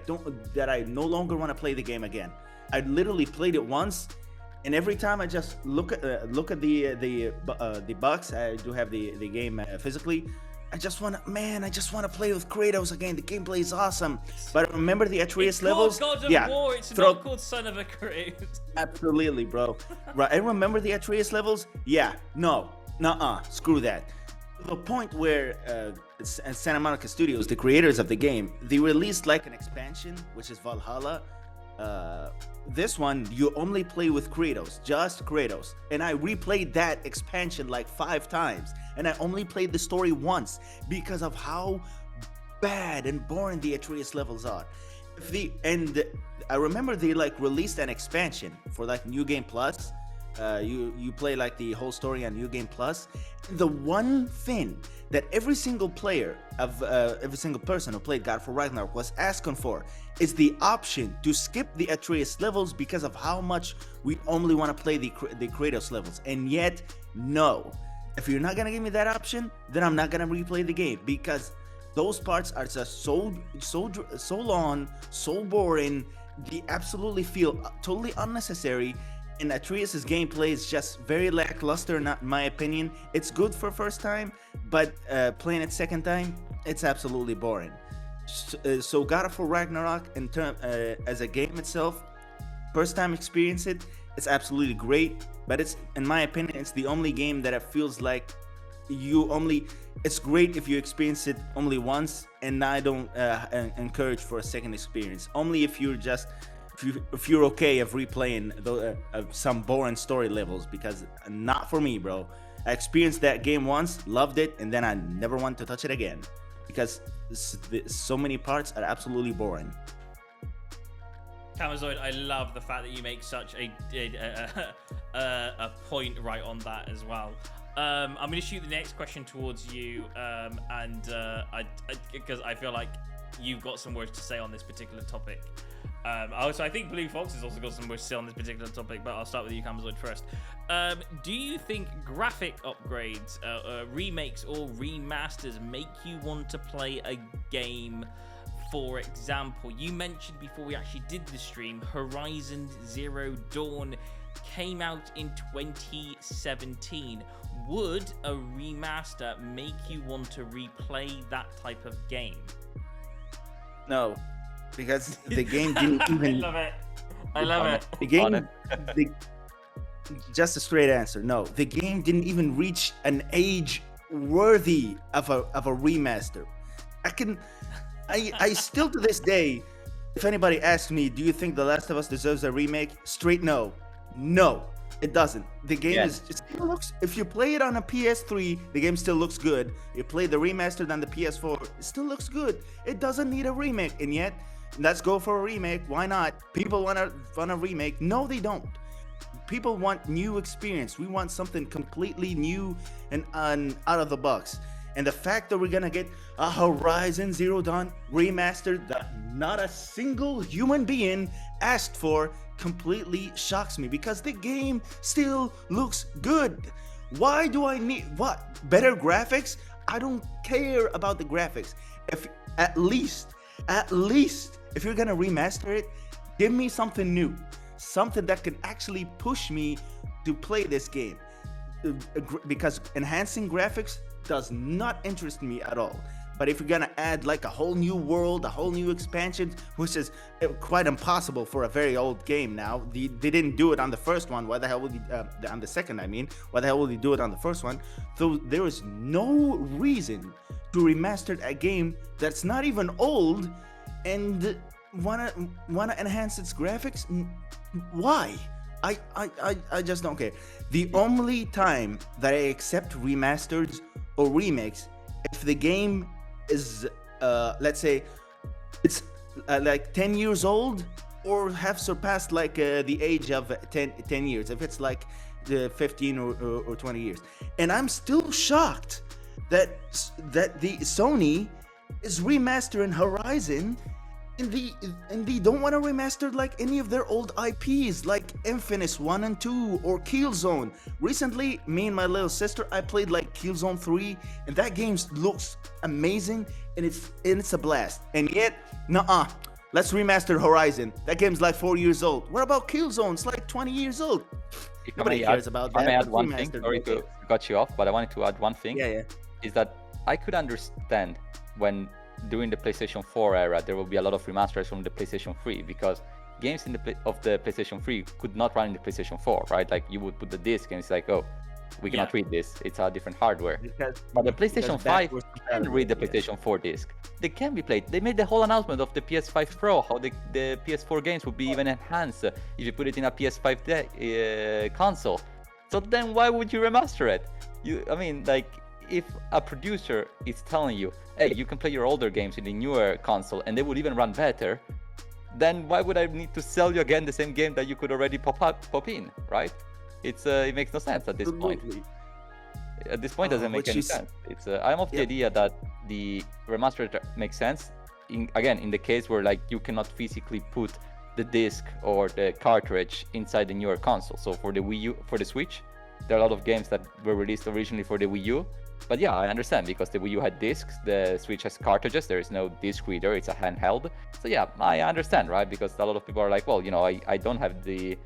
no longer want to play the game again. I literally played it once, and every time I just look at the box, I do have the game physically. I just want to play with Kratos again. The gameplay is awesome. But remember the Atreus It's levels? called God of War. It's not called Son of a Kratos. Absolutely, bro. Right, I remember the Atreus levels. Yeah, no, nuh-uh, screw that. To the point where Santa Monica Studios, the creators of the game, they released like an expansion, which is Valhalla. This one, you only play with Kratos, just Kratos. And I replayed that expansion like 5 times. And I only played the story once because of how bad and boring the Atreus levels are. I remember they like released an expansion for like New Game Plus. You play like the whole story on New Game Plus. The one thing that every single person who played God of War Ragnarok was asking for is the option to skip the Atreus levels because of how much we only want to play the Kratos levels. And yet, no. If you're not gonna give me that option, then I'm not gonna replay the game, because those parts are just so long, so boring. They absolutely feel totally unnecessary. And Atreus' gameplay is just very lackluster, not in my opinion. It's good for first time, but playing it second time, it's absolutely boring. So God of War Ragnarok, as a game itself, first time experience it's absolutely great. But it's, in my opinion, it's the only game that it feels like it's great if you experience it only once, and I don't encourage for a second experience. Only if you're okay of replaying some boring story levels, because not for me, bro. I experienced that game once, loved it, and then I never want to touch it again because so many parts are absolutely boring. Camazoid, I love the fact that you make such a point right on that as well. I'm going to shoot the next question towards you, because I feel like you've got some words to say on this particular topic. Also, I think Blue Fox has also got some words to say on this particular topic, but I'll start with you, Camazoid, first. Do you think graphic upgrades, remakes, or remasters make you want to play a game? For example, you mentioned before we actually did the stream, Horizon Zero Dawn came out in 2017. Would a remaster make you want to replay that type of game? No, because the game didn't even. I love it. The game. Just a straight answer. No, the game didn't even reach an age worthy of a remaster. I still to this day, if anybody asks me, do you think The Last of Us deserves a remake? Straight no. It doesn't. The game Yeah. is just, it looks. If you play it on a PS3, the game still looks good. You play the remastered on the PS4, it still looks good. It doesn't need a remake, and yet let's go for a remake. Why not? People want a remake. No, they don't. People want new experience. We want something completely new and out of the box. And the fact that we're gonna get a Horizon Zero Dawn remastered that not a single human being asked for completely shocks me, because the game still looks good. Why do I need what? Better graphics? I don't care about the graphics. If at least if you're gonna remaster it, give me something new, something that can actually push me to play this game. Because enhancing graphics does not interest me at all. But if you're gonna add like a whole new world, a whole new expansion, which is quite impossible for a very old game now. They didn't do it on the first one. Why the hell would they, on the second, I mean, why the hell would they do it on the first one? So there is no reason to remaster a game that's not even old and wanna enhance its graphics. Why? I just don't care. The only time that I accept remasters or remakes, if the game is let's say it's like 10 years old or have surpassed like the age of 10 years, if it's like 15 or 20 years, and I'm still shocked that the Sony is remastering Horizon and they don't want to remaster like any of their old IPs like Infamous 1 and 2 or Killzone. Recently, me and my little sister, I played like Killzone 3, and that game looks amazing and it's a blast. And yet, let's remaster Horizon. That game's like 4 years old. What about Killzone? It's like 20 years old. Nobody cares about that. I may add one thing. Sorry to cut you off, but I wanted to add one thing. Yeah. Is that I could understand when during the PlayStation 4 era there will be a lot of remasters from the PlayStation 3, because games of the PlayStation 3 could not run in the PlayStation 4, right? Like you would put the disc and it's like, oh, we cannot read this. It's a different hardware. But the PlayStation 5 can read the PlayStation 4 disc. They can be played. They made the whole announcement of the PS5 Pro, how the PS4 games would be even enhanced if you put it in a PS5 console. So then why would you remaster it? If a producer is telling you, hey, you can play your older games in the newer console and they would even run better, then why would I need to sell you again the same game that you could already pop in, right? It makes no sense at this point. At this point, doesn't make any sense. I'm of the idea that the remaster makes sense. In the case where like you cannot physically put the disc or the cartridge inside the newer console. So for the Wii U, for the Switch, there are a lot of games that were released originally for the Wii U. But yeah, I understand, because the Wii U had discs, the Switch has cartridges, there is no disc reader, it's a handheld. So yeah, I understand, right? Because a lot of people are like, well, I don't have the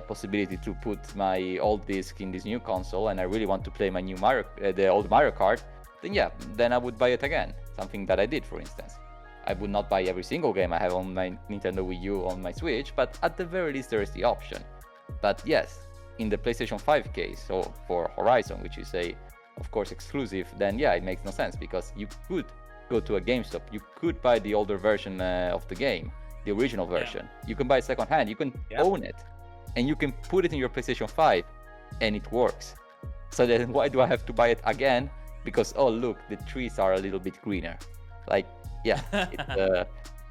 possibility to put my old disc in this new console and I really want to play my new the old Mario Kart. Then I would buy it again. Something that I did, for instance. I would not buy every single game I have on my Nintendo Wii U on my Switch, but at the very least there is the option. But yes, in the PlayStation 5 case, so for Horizon, which is of course exclusive, then yeah, it makes no sense, because you could go to a GameStop, you could buy the older version of the game, the original version. You can buy it secondhand, you can own it, and you can put it in your PlayStation 5 and it works. So then why do I have to buy it again? Because, oh look, the trees are a little bit greener. Like, yeah,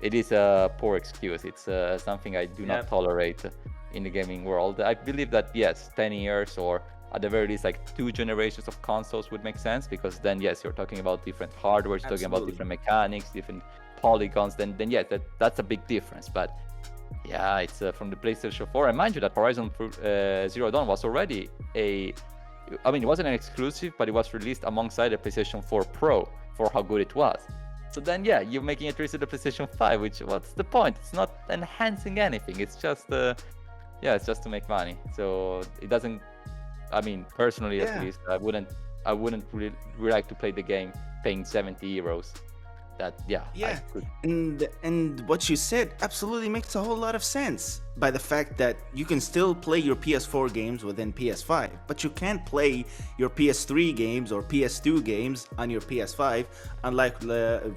it is a poor excuse. It's something I do not tolerate in the gaming world. I believe that yes, 10 years or at the very least like 2 generations of consoles would make sense, because then yes, you're talking about different hardware, you're talking about different mechanics, different polygons, then yes, that's a big difference. But yeah, it's from the PlayStation 4. And mind you that Horizon Zero Dawn was already it wasn't an exclusive, but it was released alongside the PlayStation 4 Pro for how good it was. So then yeah, you're making it release to the PlayStation 5, which what's the point? It's not enhancing anything. It's just it's just to make money. So it doesn't. Personally, at least, I wouldn't really like to play the game paying €70. that, yeah. Yeah, I could. and what you said absolutely makes a whole lot of sense by the fact that you can still play your PS4 games within PS5, but you can't play your PS3 games or PS2 games on your PS5, unlike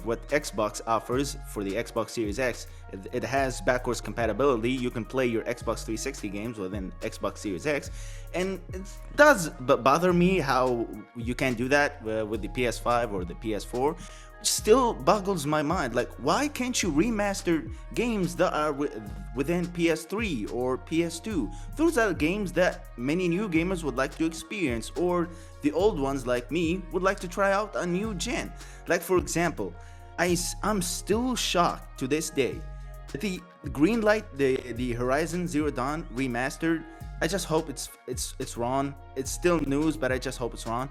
what Xbox offers for the Xbox Series X. It has backwards compatibility. You can play your Xbox 360 games within Xbox Series X, and it does bother me how you can't do that with the PS5 or the PS4. Still boggles my mind. Like, why can't you remaster games that are within PS3 or PS2? Those are games that many new gamers would like to experience, or the old ones like me would like to try out a new gen. Like, for example, I'm still shocked to this day that the green light, the Horizon Zero Dawn remastered. I just hope it's wrong. It's still news, but I just hope it's wrong.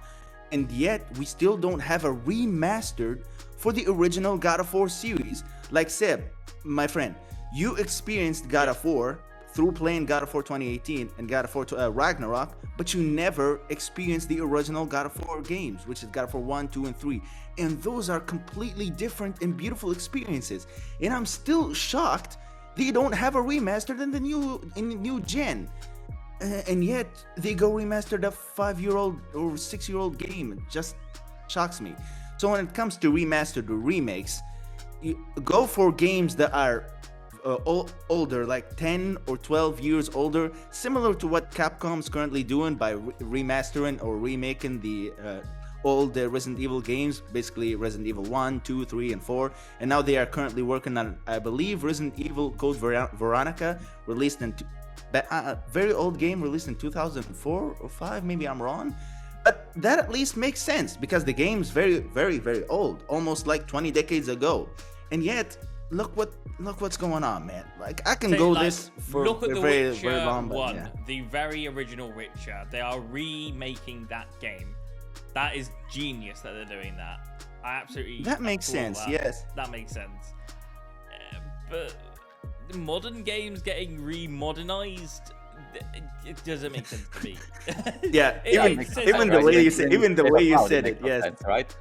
And yet we still don't have a remastered for the original God of War series. Like, Seb, my friend, you experienced God of War through playing God of War 2018 and God of War Ragnarok, but you never experienced the original God of War games, which is God of War 1, 2, and 3. And those are completely different and beautiful experiences. And I'm still shocked they don't have a remastered in the new gen. And yet they go remaster the 5-year-old or 6-year-old game. It just shocks me. So when it comes to remastered or remakes, you go for games that are older, like 10 or 12 years older, similar to what Capcom's currently doing by remastering or remaking the old Resident Evil games, basically Resident Evil 1, 2, 3, and 4. And now they are currently working on, I believe, Resident Evil Code Veronica, released in very old game, released in 2004 or 5, maybe I'm wrong. But that at least makes sense because the game's very, very, very old, almost like 20 decades ago. And yet, look what's going on, man. Like, I can go like, this for look at the very, Witcher very long. 1, yeah. the very original Witcher. They are remaking that game. That is genius that they're doing that. I absolutely. That makes sense. That. Yes. That makes sense. But the modern games getting remodernized, it doesn't make sense to me. Yeah, even the way you said it, yes, sense, right?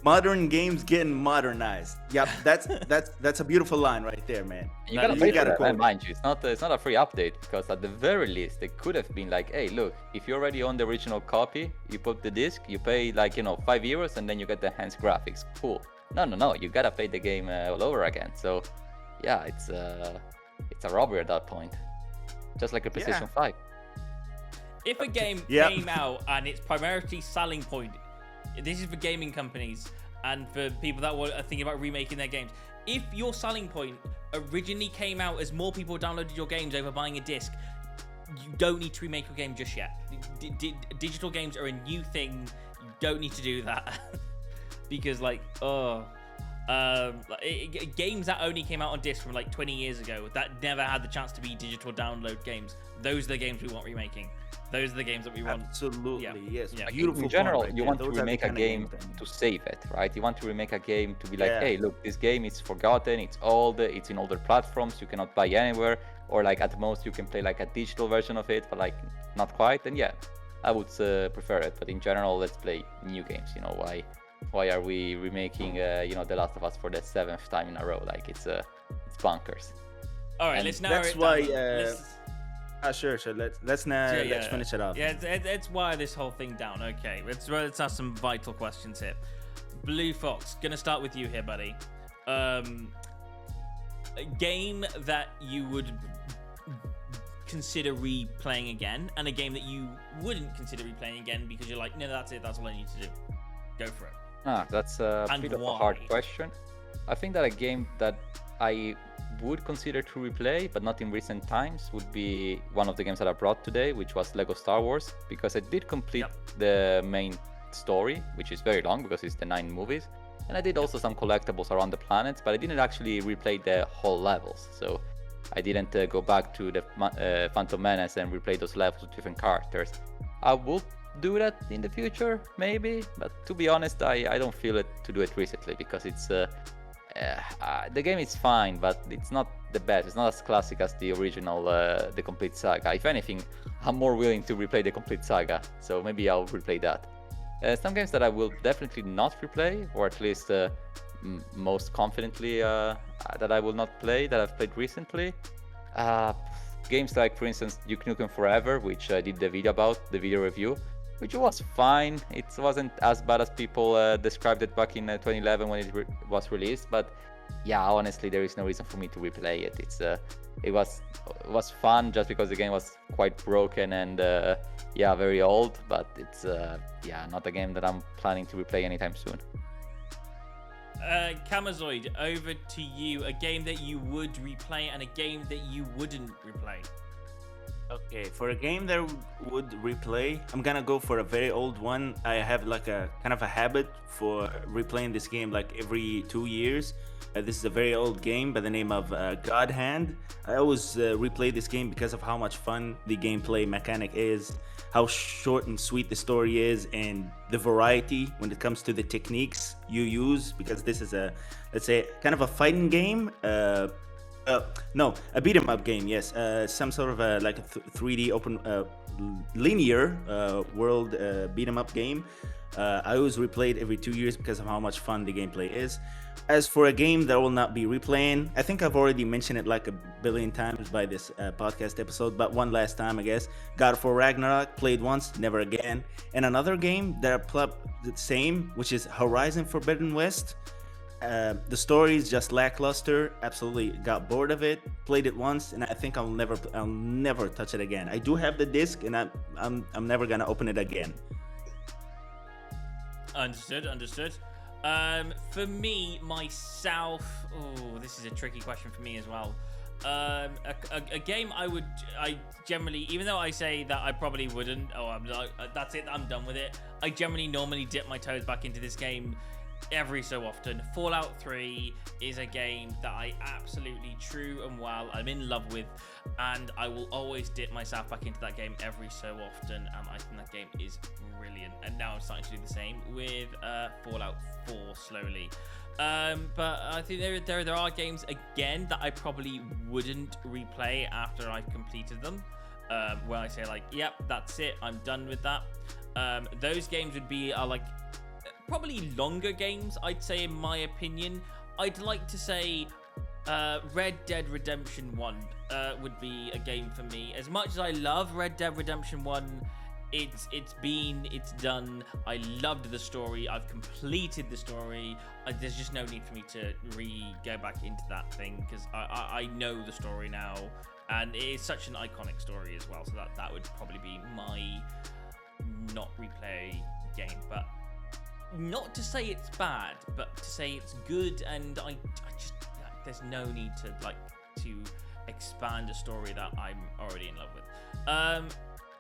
Modern games getting modernized. Yep, that's a beautiful line right there, man. You gotta pay for that, mind you. It's not a free update, because at the very least they could have been like, hey, look, if you already own the original copy, you put the disc, you pay like €5, and then you get the enhanced graphics. Cool. No, you gotta play the game all over again. So yeah, it's a robbery at that point, just like a PlayStation 5. If a game came out and its primarily selling point, this is for gaming companies and for people that are thinking about remaking their games. If your selling point originally came out as more people downloaded your games over buying a disc, you don't need to remake your game just yet. Digital games are a new thing. You don't need to do that. Because games that only came out on disc from like 20 years ago, that never had the chance to be digital download games, those are the games we want remaking. Those are the games that we want. Absolutely, yes. Like in general, you want to remake a game to save it, right? You want to remake a game to be like, hey, look, this game is forgotten, it's old, it's in older platforms, you cannot buy anywhere, or like at most you can play like a digital version of it, but like not quite. And yeah, I would prefer it. But in general, let's play new games. Why are we remaking The Last of Us for the 7th time in a row? Like it's bonkers. All right, let's narrow it down. Sure. Let's finish it off. Yeah, let's wire this whole thing down. Okay, let's ask some vital questions here. Blue Fox, gonna start with you here, buddy. A game that you would consider replaying again, and a game that you wouldn't consider replaying again because you're like, no, that's it. That's all I need to do. Go for it. That's a bit of a hard question. I think that a game that I would consider to replay, but not in recent times, would be one of the games that I brought today, which was Lego Star Wars, because I did complete the main story, which is very long because it's the 9 movies, and I did also some collectibles around the planets, but I didn't actually replay the whole levels. So I didn't go back to the Phantom Menace and replay those levels with different characters. I will do that in the future, maybe, but to be honest, I don't feel it to do it recently, because it's the game is fine, but it's not the best. It's not as classic as the original, the complete saga. If anything, I'm more willing to replay the complete saga, so maybe I'll replay that. Some games that I will definitely not replay, or at least most confidently that I will not play, that I've played recently. Games like, for instance, Duke Nukem Forever, which I did the video review, which was fine. It wasn't as bad as people described it back in 2011 when it was released, but yeah, honestly, there is no reason for me to replay it. It was fun just because the game was quite broken and yeah, very old, but it's yeah, not a game that I'm planning to replay anytime soon. Kamazoid, over to you. A game that you would replay and a game that you wouldn't replay. Okay, for a game that I would replay, I'm gonna go for a very old one. I have like a kind of a habit for replaying this game like every 2 years. This is a very old game by the name of God Hand. I always replay this game because of how much fun the gameplay mechanic is, how short and sweet the story is, and the variety when it comes to the techniques you use, because this is a, let's say, kind of a fighting game. No, a beat 'em up game, yes. Some sort of like a 3D open linear world beat 'em up game. I always replay it every 2 years because of how much fun the gameplay is. As for a game that I will not be replaying, I think I've already mentioned it like a billion times by this podcast episode, but one last time, I guess. God of War Ragnarok, played once, never again. And another game that I played the same, which is Horizon Forbidden West. The story is just lackluster. Absolutely got bored of it. Played it once, and I think I'll never touch it again. I do have the disc, and I'm never gonna open it again. Understood. For me, myself, this is a tricky question for me as well. A game I generally, even though I say that I probably wouldn't, I'm like, that's it, I'm done with it. I generally normally dip my toes back into this game every so often. Fallout 3 is a game that I absolutely true and well I'm in love with, and I will always dip myself back into that game every so often, and I think that game is brilliant. And now I'm starting to do the same with Fallout 4 slowly. But I think there are games again that I probably wouldn't replay after I've completed them, where I say like, yep, that's it, I'm done with that. Those games would be like probably longer games, I'd say, in my opinion. I'd like to say Red Dead Redemption 1 would be a game for me. As much as I love Red Dead Redemption 1, it's done. I loved the story. I've completed the story. There's just no need for me to go back into that thing, because I know the story now, and it is such an iconic story as well. So that would probably be my not replay game. But not to say it's bad, but to say it's good, and I just, there's no need to expand a story that I'm already in love with.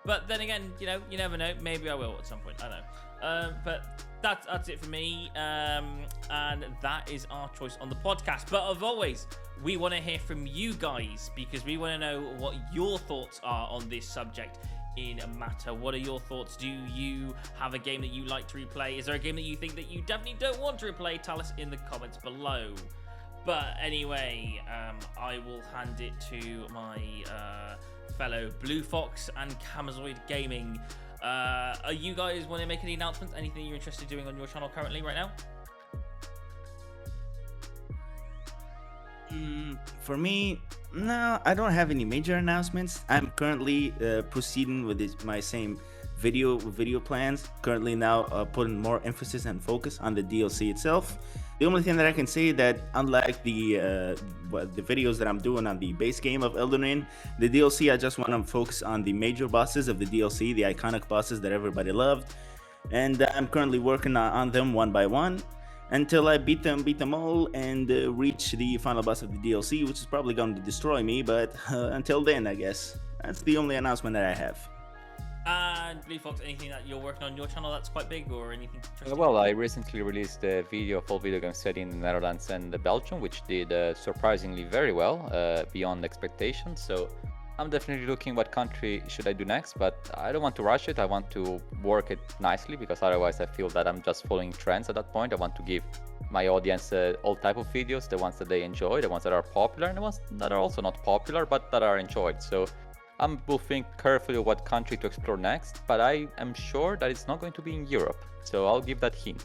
But then again, you never know. Maybe I will at some point. I don't know. But that's it for me. And that is our choice on the podcast. But as always, we want to hear from you guys, because we want to know what your thoughts are on this subject in a matter. What are your thoughts? Do you have a game that you like to replay? Is there a game that you think that you definitely don't want to replay? Tell us in the comments below. But anyway, I will hand it to my fellow Blue Fox and Kamazoid Gaming. Are you guys want to make any announcements? Anything you're interested in doing on your channel currently right now? For me, no, I don't have any major announcements. I'm currently proceeding with my same video plans. Currently now putting more emphasis and focus on the DLC itself. The only thing that I can say that, unlike the videos that I'm doing on the base game of Elden Ring, the DLC, I just want to focus on the major bosses of the DLC, the iconic bosses that everybody loved, and I'm currently working on them one by one until I beat them all, and reach the final boss of the DLC, which is probably going to destroy me. But until then, I guess that's the only announcement that I have. And Blue Fox, anything that you're working on your channel that's quite big, or anything interesting? Well, I recently released a video of all video games set in the Netherlands and Belgium, which did surprisingly very well, beyond expectations. So I'm definitely looking what country should I do next, but I don't want to rush it. I want to work it nicely, because otherwise I feel that I'm just following trends at that point. I want to give my audience all type of videos, the ones that they enjoy, the ones that are popular, and the ones that are also not popular but that are enjoyed. So I'm will think carefully what country to explore next, but I am sure that it's not going to be in Europe. So I'll give that hint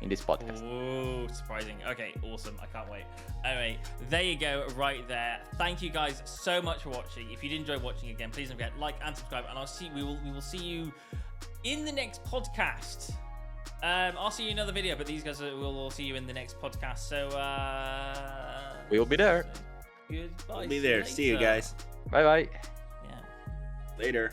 in this podcast. Oh, surprising. Okay, awesome. I can't wait. Anyway, there you go, right there. Thank you guys so much for watching. If you did enjoy watching again, please don't forget like and subscribe. And we will see you in the next podcast. I'll see you in another video, but these guys will all see you in the next podcast. So We'll be there. Goodbye. I'll be there. See you guys. Bye bye. Yeah. Later.